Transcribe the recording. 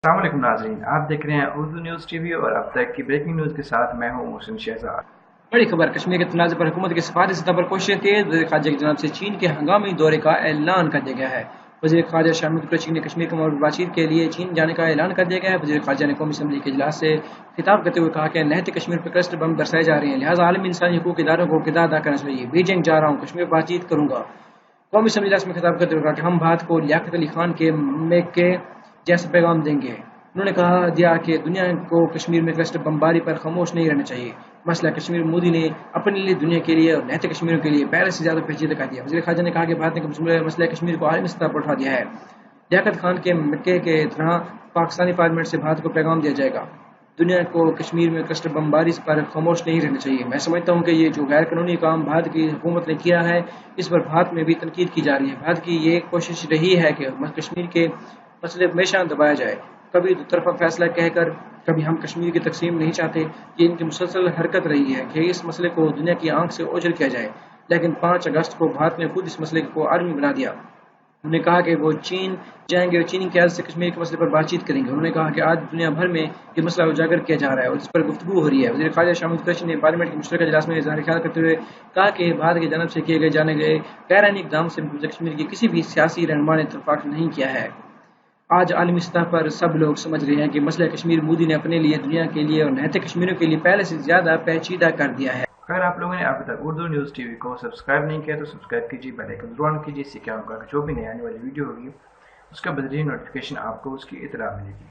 अस्सलाम वालेकुम नाज़रीन, आप देख रहे हैं उर्दू न्यूज़ टीवी और अब तक की ब्रेकिंग न्यूज़ के साथ मैं हूं मोहसिन शहजाद। बड़ी खबर, कश्मीर के तनाज़े पर हुकूमत की सिफारिश सतह पर कोशिशें तेज। वज़ीर ख़ारजा की जनाब से चीन के हंगामी दौरे का ऐलान कर दिया गया है। वज़ीर ख़ारजा शाह महमूद कुरैशी ने कश्मीर के मामले पर बातचीत के लिए चीन जाने का ऐलान कर दिया गया है। वज़ीर ख़ारजा ने कौमी असम्बली के इजलास से खिताब करते हुए कहा कि नहते कश्मीर पर क्लस्टर बम बरसाए जा रहे हैं, लिहाजा आलमी इंसानी हकूक़ इदारों को किरदार अदा करना चाहिए। बीजिंग जा रहा हूँ, कश्मीर पर बातचीत करूँगा। कौमी असम्बली इजलास में खिताब करते हुए कहा कि हम भारत को लियाकत अली खान के मेके जैसा पैगाम देंगे। उन्होंने कहा दिया कि दुनिया को कश्मीर में क्लस्टर बमबारी पर खामोश नहीं रहना चाहिए। मसला कश्मीर मोदी ने अपने लिए, दुनिया के लिए और नहते कश्मीरों के लिए पहले से ज्यादा पेचीदा कर दिया। वज़ीर ख़ारजा ने कहा कि भारत ने मसला कश्मीर को आलमी सतह पर उठा दिया है। लियाकत खान के मक्के के तरह पाकिस्तानी पार्लियामेंट से भारत को पैगाम दिया जाएगा, दुनिया को कश्मीर में क्लस्टर बमबारी पर खामोश नहीं रहना चाहिए। मैं समझता हूँ कि ये जो गैर कानूनी काम भारत की हुकूमत ने किया है, इस पर भारत में भी तनकीद की जा रही है। भारत की ये कोशिश रही है कि कश्मीर के मसले हमेशा दबाया जाए, कभी दो तरफा फैसला कहकर, कभी हम कश्मीर की तकसीम नहीं चाहते। ये इनकी मुसलसल हरकत रही है कि इस मसले को दुनिया की आंख से ओझल किया जाए, लेकिन 5 अगस्त को भारत ने खुद इस मसले को आर्मी बना दिया। उन्होंने कहा कि वो चीन जाएंगे और चीनी क़यादत से कश्मीर के मसले पर बातचीत करेंगे। उन्होंने कहा कि आज दुनिया भर में ये मसला उजागर किया जा रहा है और इस पर गुफ्तगू हो रही है। वज़ीर ख़ारजा शाह महमूद कुरैशी ने पार्लियामेंट के मुश्तरका इजलास में इज़हार ख़याल करते हुए कहा कि भारत की जानब से किए गए जाने गए गैर आईनी इक़दाम से कश्मीर की किसी भी सियासी रहनुमा ने इत्तफ़ाक़ नहीं किया है। आज आलमी सतह पर सब लोग समझ रहे हैं कि मसला कश्मीर मोदी ने अपने लिए, दुनिया के लिए और नहते कश्मीरियों के लिए पहले से ज़्यादा पेचीदा कर दिया है। अगर आप लोगों ने अभी तक उर्दू न्यूज़ टीवी को सब्सक्राइब नहीं किया तो सब्सक्राइब कीजिए, बेल आइकन ज़रूर ऑन कीजिए। इससे क्या होगा कि जो भी नई आने वाली वीडियो होगी उसका बदरीन नोटिफिकेशन आपको उसकी इतला मिलेगी।